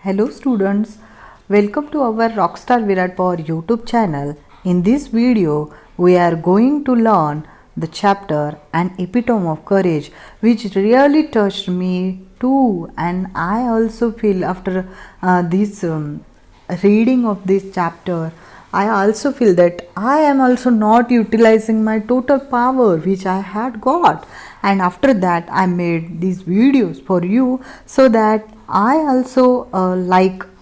Hello students, welcome to our Rockstar Virat Power YouTube channel. In this video, we are going to learn the chapter An Epitome of Courage, which really touched me too, and I also feel after this reading of this chapter, I also feel that I am also not utilizing my total power which I had got, and after that I made these videos for you so that I also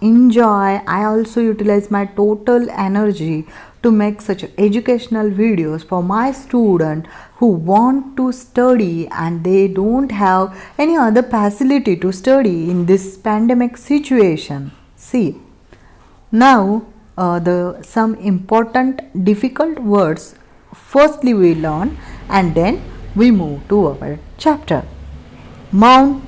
enjoy. I also utilize my total energy to make such educational videos for my student who want to study and they don't have any other facility to study in this pandemic situation. See, now the some important difficult words firstly we learn and then we move to our chapter. Mourn.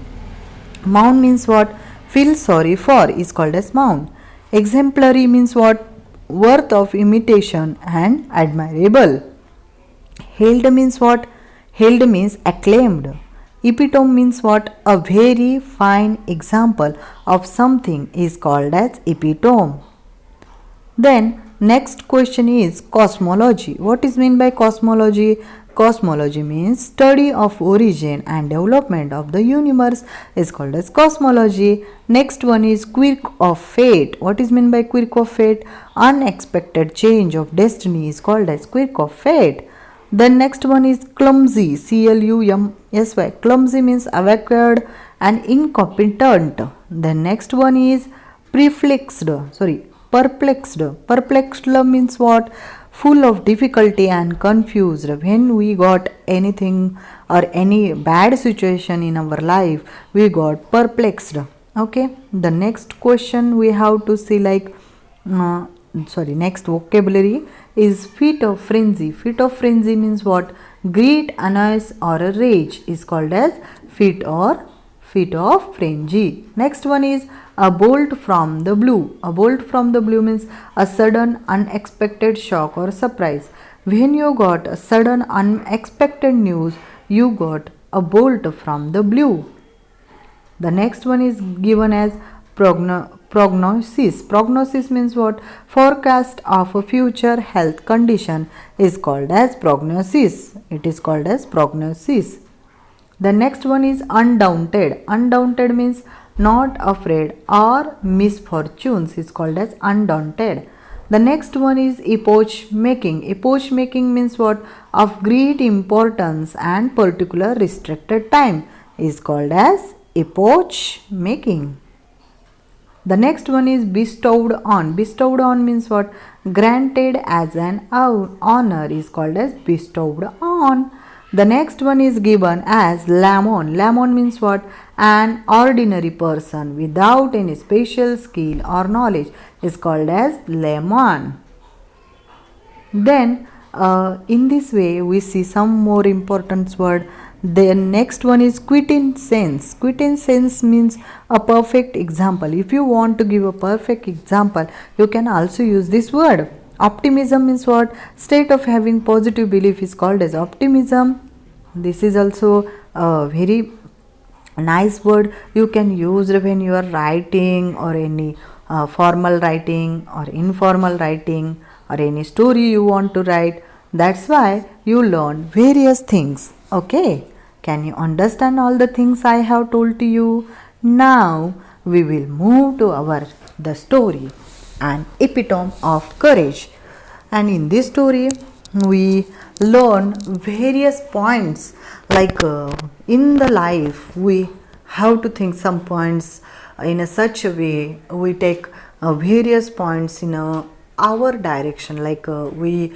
Mourn means what? Feel sorry for is called as mourn. Exemplary means what? Worth of imitation and admirable. Hailed means what? Hailed means acclaimed. Epitome means what? A very fine example of something is called as epitome. Then next question is cosmology. What is meant by cosmology? Cosmology means study of origin and development of the universe is called as cosmology. Next one is quirk of fate. What is meant by quirk of fate? Unexpected change of destiny is called as quirk of fate. The next one is clumsy. Clumsy. Clumsy means awkward and incompetent. The next one is perplexed. Perplexed means what? Full of difficulty and confused. When we got anything or any bad situation in our life, we got perplexed. Okay. The next question we have to see next vocabulary is fit of frenzy. Fit of frenzy means what? Great annoyance or a rage is called as fit of frenzy. Next one is a bolt from the blue. A bolt from the blue means a sudden unexpected shock or surprise. When you got a sudden unexpected news, you got a bolt from the blue. The next one is given as prognosis. Prognosis means what? Forecast of a future health condition is called as prognosis. It is called as prognosis. The next one is undaunted. Undaunted means not afraid or misfortunes is called as undaunted. The next one is epoch making. Epoch making means what? Of great importance and particular restricted time is called as epoch making. The next one is bestowed on. Bestowed on means what? Granted as an honor is called as bestowed on. The next one is given as layman. Layman means what? An ordinary person without any special skill or knowledge is called as layman. Then in this way we see some more important word. The next one is quintessence. Quintessence means a perfect example. If you want to give a perfect example, you can also use this word. Optimism means what? State of having positive belief is called as optimism. This is also a very nice word you can use when you are writing or any formal writing or informal writing or any story you want to write. That's why you learn various things. Okay, can you understand all the things I have told to you? Now we will move to the story An Epitome of Courage. And in this story we learn various points in the life we have to think some points in such a way we take various points in our direction, we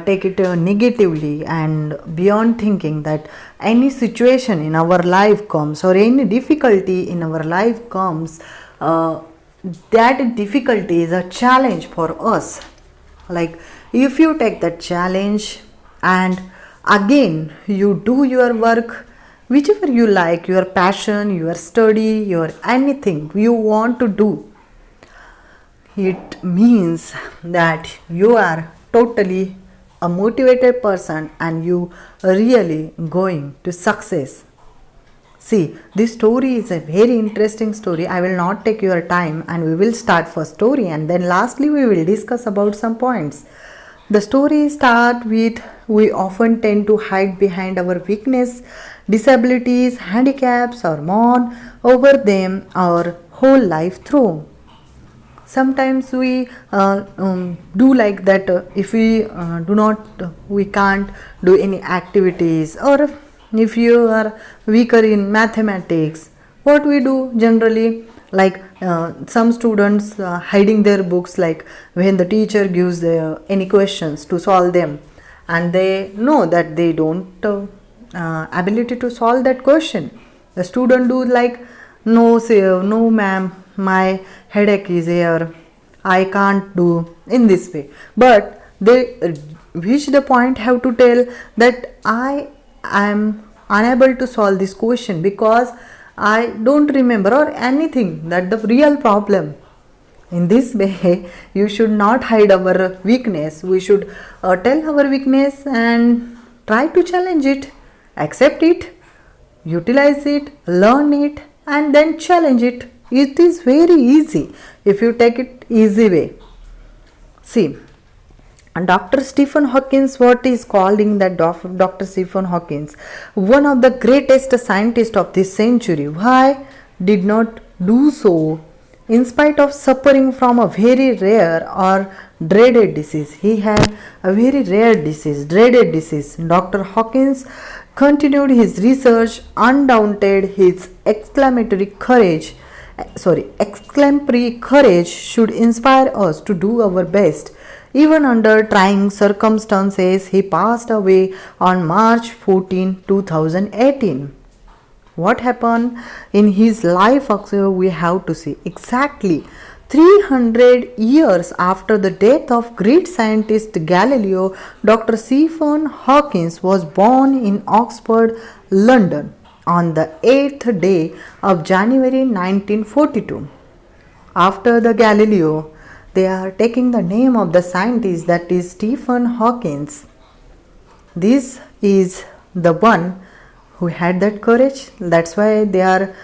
take it negatively and beyond thinking that any situation in our life comes or any difficulty in our life comes, that difficulty is a challenge for us. If you take that challenge and again you do your work whichever you like, your passion, your study, your anything you want to do, it means that you are totally a motivated person and you really going to success. See, this story is a very interesting story. I will not take your time and we will start first story and then lastly we will discuss about some points. The story start with we often tend to hide behind our weakness, disabilities, handicaps or mourn over them our whole life through. Sometimes we do like that if we do not we can't do any activities, or if you are weaker in mathematics, what we do generally, like some students hiding their books, like when the teacher gives any questions to solve them and they know that they don't ability to solve that question, the student do like, no say, no ma'am, my headache is here, I can't do in this way. But they reach the point have to tell that I am unable to solve this question because I don't remember or anything, that the real problem. In this way, you should not hide our weakness. We should tell our weakness and try to challenge it, accept it, utilize it, learn it, and then challenge it. It is very easy if you take it easy way. See, and Dr. Sifon Hawkins, what is calling that Dr. Sifon Hawkins, one of the greatest scientists of this century. Why did not do so? In spite of suffering from a very rare or dreaded disease, he had a very rare disease, dreaded disease. Dr. Hawkins continued his research, undaunted, his exemplary courage should inspire us to do our best. Even under trying circumstances, he passed away on March 14, 2018. What happened in his life also we have to see. Exactly 300 years after the death of great scientist Galileo, Dr. Sifon Hawkins was born in Oxford, London on the 8th day of January 1942. After the Galileo, they are taking the name of the scientist, that is Sifon Hawkins. This is the one who had that courage. That's why they are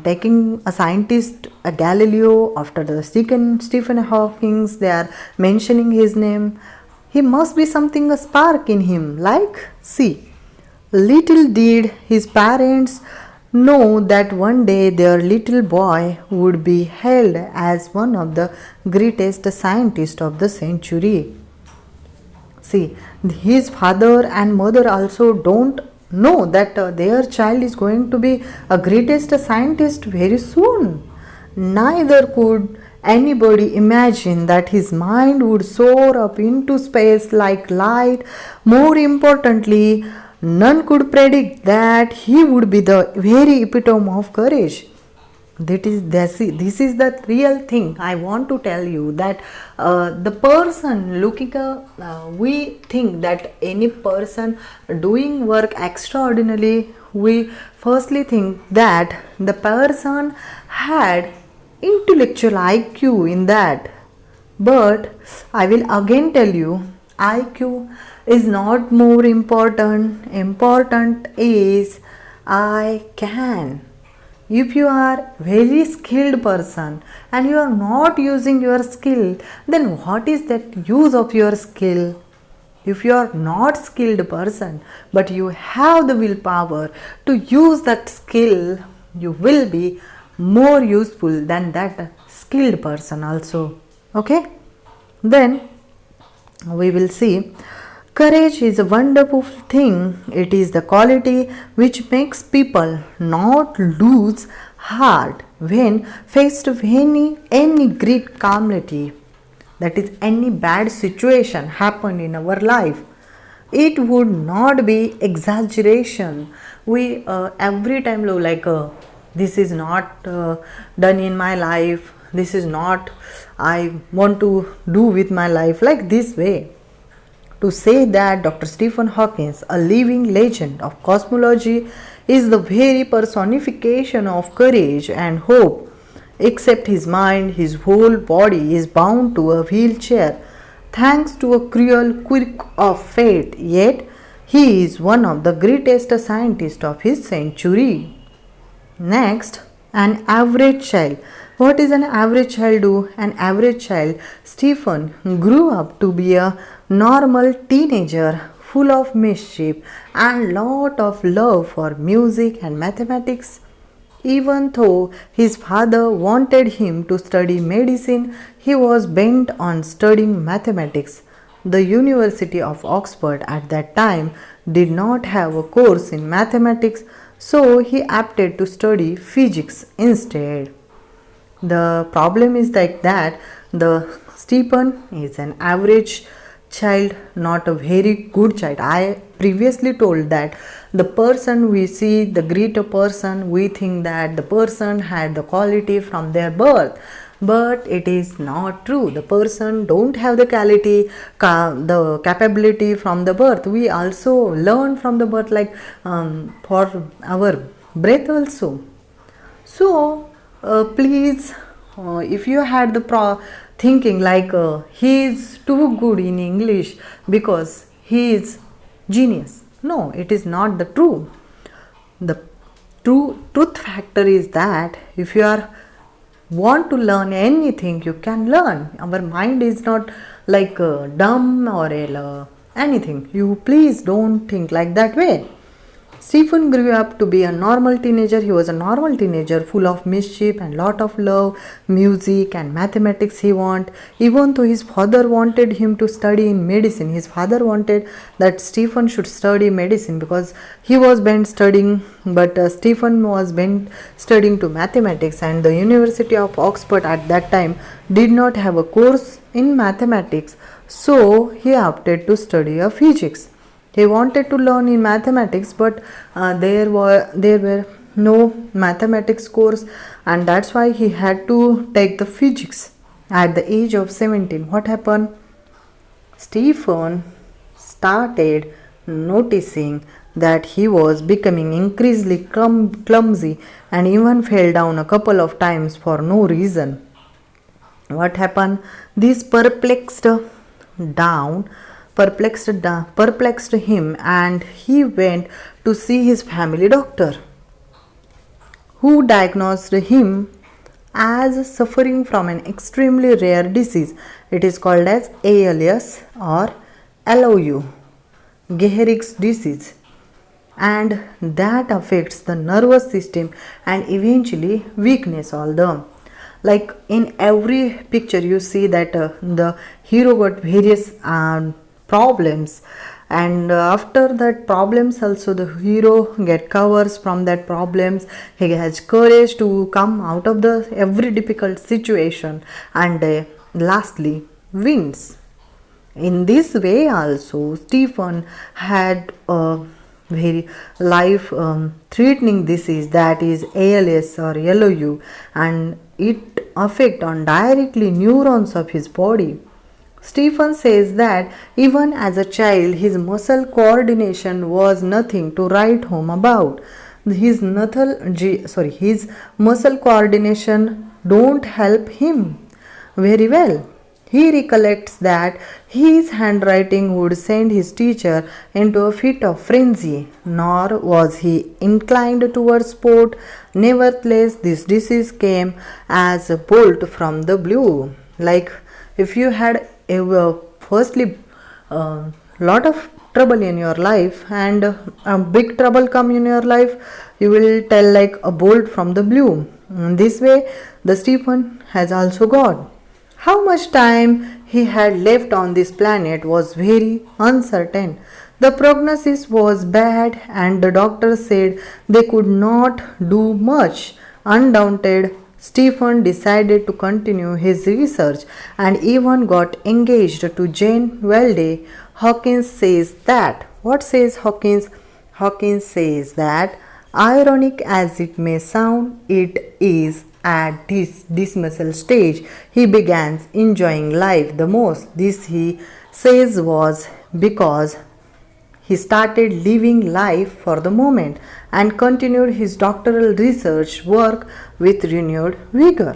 taking a scientist, a Galileo, after the second Stephen Hawkins. They are mentioning his name. He must be something, a spark in him. Like, see, little did his parents know that one day their little boy would be hailed as one of the greatest scientists of the century. See, his father and mother also don't know that their child is going to be a greatest scientist very soon. Neither could anybody imagine that his mind would soar up into space like light. More importantly, none could predict that he would be the very epitome of courage. This is the real thing I want to tell you, that the person looking we think that any person doing work extraordinarily, we firstly think that the person had intellectual IQ in that. But I will again tell you, IQ is not more important. Important is I can. If you are very skilled person and you are not using your skill, then what is that use of your skill? If you are not skilled person but you have the willpower to use that skill, you will be more useful than that skilled person also. Okay? Then we will see, courage is a wonderful thing. It is the quality which makes people not lose heart when faced with any great calamity, that is any bad situation happen in our life. It would not be exaggeration. We every time like this is not done in my life, this is not I want to do with my life, like this way. To say that Dr. Sifon Hawkins, a living legend of cosmology, is the very personification of courage and hope. Except his mind, his whole body is bound to a wheelchair, thanks to a cruel quirk of fate. Yet, he is one of the greatest scientists of his century. Next, an average child. What is an average child do? An average child, Stephen, grew up to be a normal teenager full of mischief and lot of love for music and mathematics. Even though his father wanted him to study medicine, he was bent on studying mathematics. The University of Oxford at that time did not have a course in mathematics, so he opted to study physics instead. The problem is like that the Stephen is an average child, not a very good child. I previously told that the person we see, the greater person, we think that the person had the quality from their birth, but it is not true. The person don't have the quality, the capability from the birth. We also learn from the birth, like for our breath also. So please, if you had the thinking like he is too good in English because he is genius. No, it is not the true. The truth factor is that if you are want to learn anything, you can learn. Our mind is not like dumb or anything. You please don't think like that way. Stephen grew up to be a normal teenager. He was a normal teenager full of mischief and lot of love, music and mathematics he want. Even though his father wanted him to study in medicine, his father wanted that Stephen should study medicine because he was bent studying, but Stephen was bent studying to mathematics, and the University of Oxford at that time did not have a course in mathematics, so he opted to study a physics. He wanted to learn in mathematics, but there were no mathematics course, and that's why he had to take the physics. At the age of 17, what happened? Stephen started noticing that he was becoming increasingly clumsy and even fell down a couple of times for no reason. What happened? This perplexed him, and he went to see his family doctor, who diagnosed him as suffering from an extremely rare disease. It is called as ALS or LOU, Gehrig's disease, and that affects the nervous system and eventually weakness all the. Like in every picture you see that the hero got various problems, and after that problems also the hero get covers from that problems. He has courage to come out of the every difficult situation, and lastly wins. In this way also Stephen had a very life threatening disease, that is ALS or LOU, and it affect on directly neurons of his body. Stephen says that even as a child his muscle coordination was nothing to write home about. His muscle coordination don't help him very well. He recollects that his handwriting would send his teacher into a fit of frenzy, nor was he inclined towards sport. Nevertheless, this disease came as a bolt from the blue. Like if you had firstly lot of trouble in your life, and a big trouble come in your life, you will tell like a bolt from the blue. In this way, the Stephen has also got. How much time he had left on this planet was very uncertain. The prognosis was bad, and the doctor said they could not do much. Undaunted, Stephen decided to continue his research and even got engaged to Jane Weldy. Hawkins says that. What says Hawkins? Hawkins says that, ironic as it may sound, it is at this dismissal stage he began enjoying life the most. This, he says, was because he started living life for the moment and continued his doctoral research work with renewed vigor.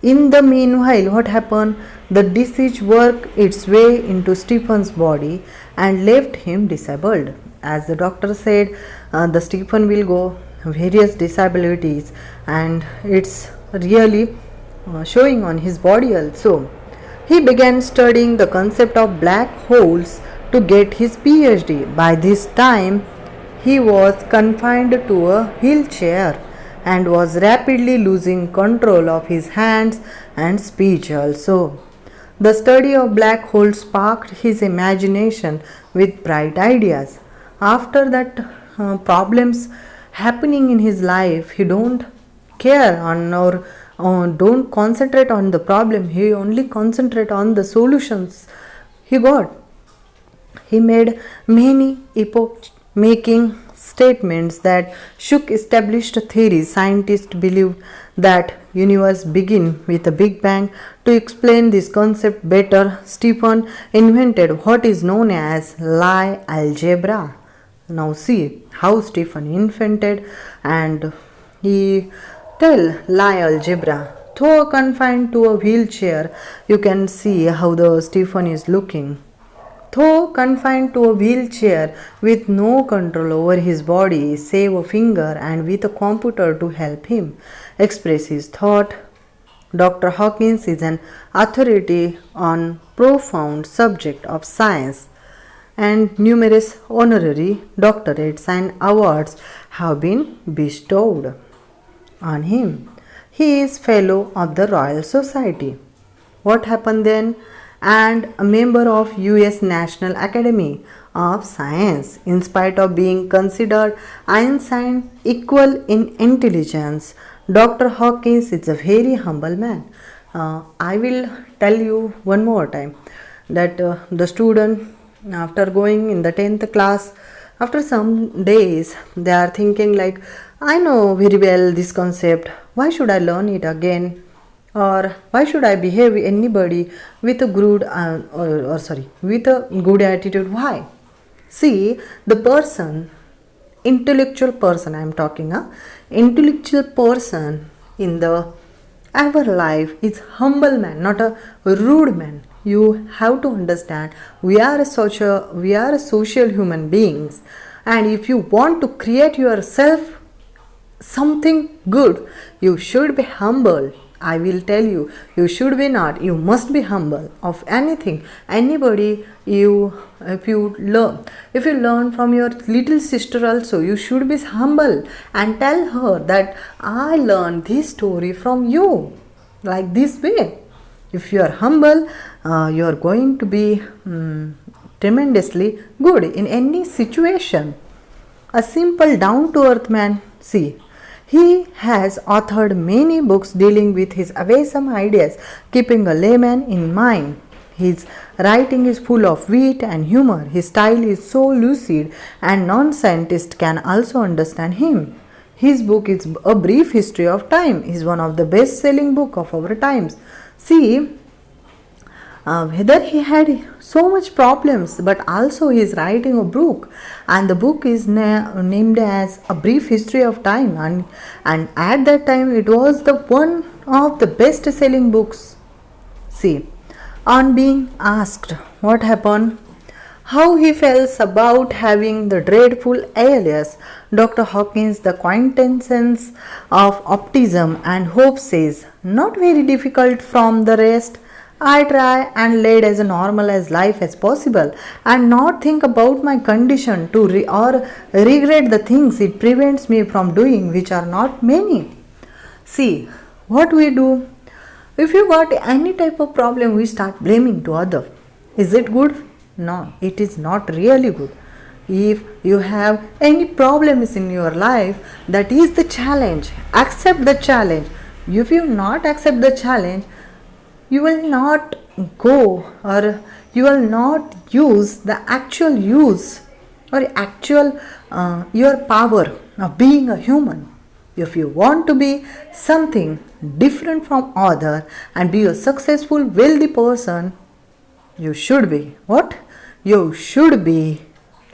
In the meanwhile, what happened? The disease worked its way into Stephen's body and left him disabled. As the doctor said, the Stephen will go various disabilities, and it's really showing on his body also. He began studying the concept of black holes to get his PhD. By this time, he was confined to a wheelchair and was rapidly losing control of his hands and speech also. The study of black holes sparked his imagination with bright ideas. After that problems happening in his life, he don't care on or don't concentrate on the problem. He only concentrate on the solutions he got. He made many epoch-making statements that shook established theories. Scientists believed that universe begin with a big bang. To explain this concept better, Sifon invented what is known as Lie algebra. Now see how Sifon invented, and he tell Lie algebra. Though confined to a wheelchair, you can see how the Sifon is looking. Though confined to a wheelchair with no control over his body save a finger and with a computer to help him express his thought, Dr. Hawkins is an authority on profound subject of science, and numerous honorary doctorates and awards have been bestowed on him. He is fellow of the Royal Society. What happened then? And a member of US National Academy of Science. In spite of being considered Einstein equal in intelligence, Dr. Hawkins is a very humble man. I will tell you one more time that the student, after going in the 10th class, after some days they are thinking like, I know very well this concept, why should I learn it again? Or why should I behave anybody with a good with a good attitude? Why? See, the person, intellectual person I am talking, intellectual person in the our life is humble man, not a rude man. You have to understand we are a social human beings, and if you want to create yourself something good, you should be humble. I will tell you, you should be not, you must be humble of anything, anybody. If you learn from your little sister also, you should be humble and tell her that I learned this story from you, like this way. If you are humble, you are going to be tremendously good in any situation. A simple down to earth man, see, he has authored many books dealing with his awesome ideas, keeping a layman in mind. His writing is full of wit and humor. His style is so lucid and non-scientists can also understand him. His book is A Brief History of Time is one of the best-selling books of our times. See, whether he had so much problems, but also he is writing a book, and the book is named as A Brief History of Time, and at that time it was the one of the best selling books. See, on being asked what happened, how he felt about having the dreadful alias, Dr. Hawkins, the quintessence of optimism and hope, says, not very difficult from the rest. I try and lead as normal as life as possible and not think about my condition to regret the things it prevents me from doing, which are not many. See, what we do, if you got any type of problem, we start blaming to other. Is it good? No, it is not really good. If you have any problems in your life, that is the challenge. Accept the challenge. If you not accept the challenge, you will not go, or you will not use the actual use or actual your power of being a human. If you want to be something different from other and be a successful, wealthy person, you should be what? You should be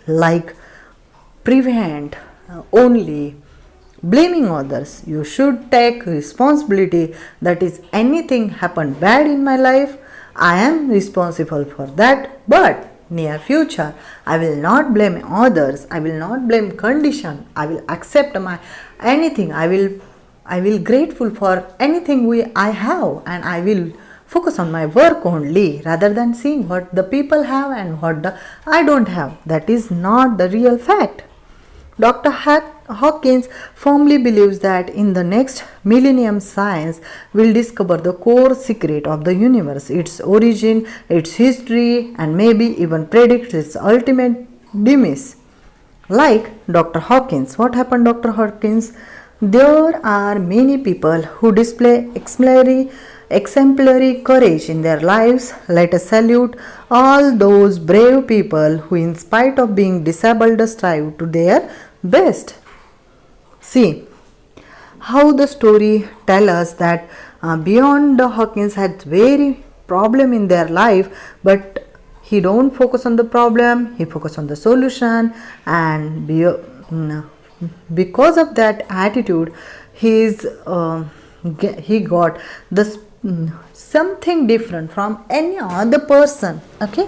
like prevent only blaming others. You should take responsibility. That is, anything happened bad in my life, I am responsible for that, but near future. I will not blame others. I will not blame condition. I will accept my anything. I will grateful for anything I have, and I will focus on my work only rather than seeing what the people have and what I don't have. That is not the real fact. Dr. Hawkins firmly believes that in the next millennium, science will discover the core secret of the universe, its origin, its history, and maybe even predict its ultimate demise. Like Dr. Hawkins. What happened, Dr. Hawkins? There are many people who display exemplary courage in their lives. Let us salute all those brave people who, in spite of being disabled, strive to their best. See how the story tells us that beyond the Hawkins had very problem in their life, but he don't focus on the problem, he focus on the solution, and because of that attitude, he got this something different from any other person. Okay,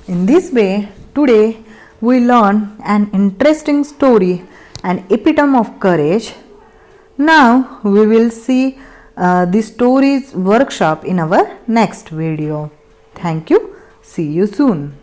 in this way today we learn an interesting story, an epitome of courage. Now we will see the stories workshop in our next video. Thank you. See you soon.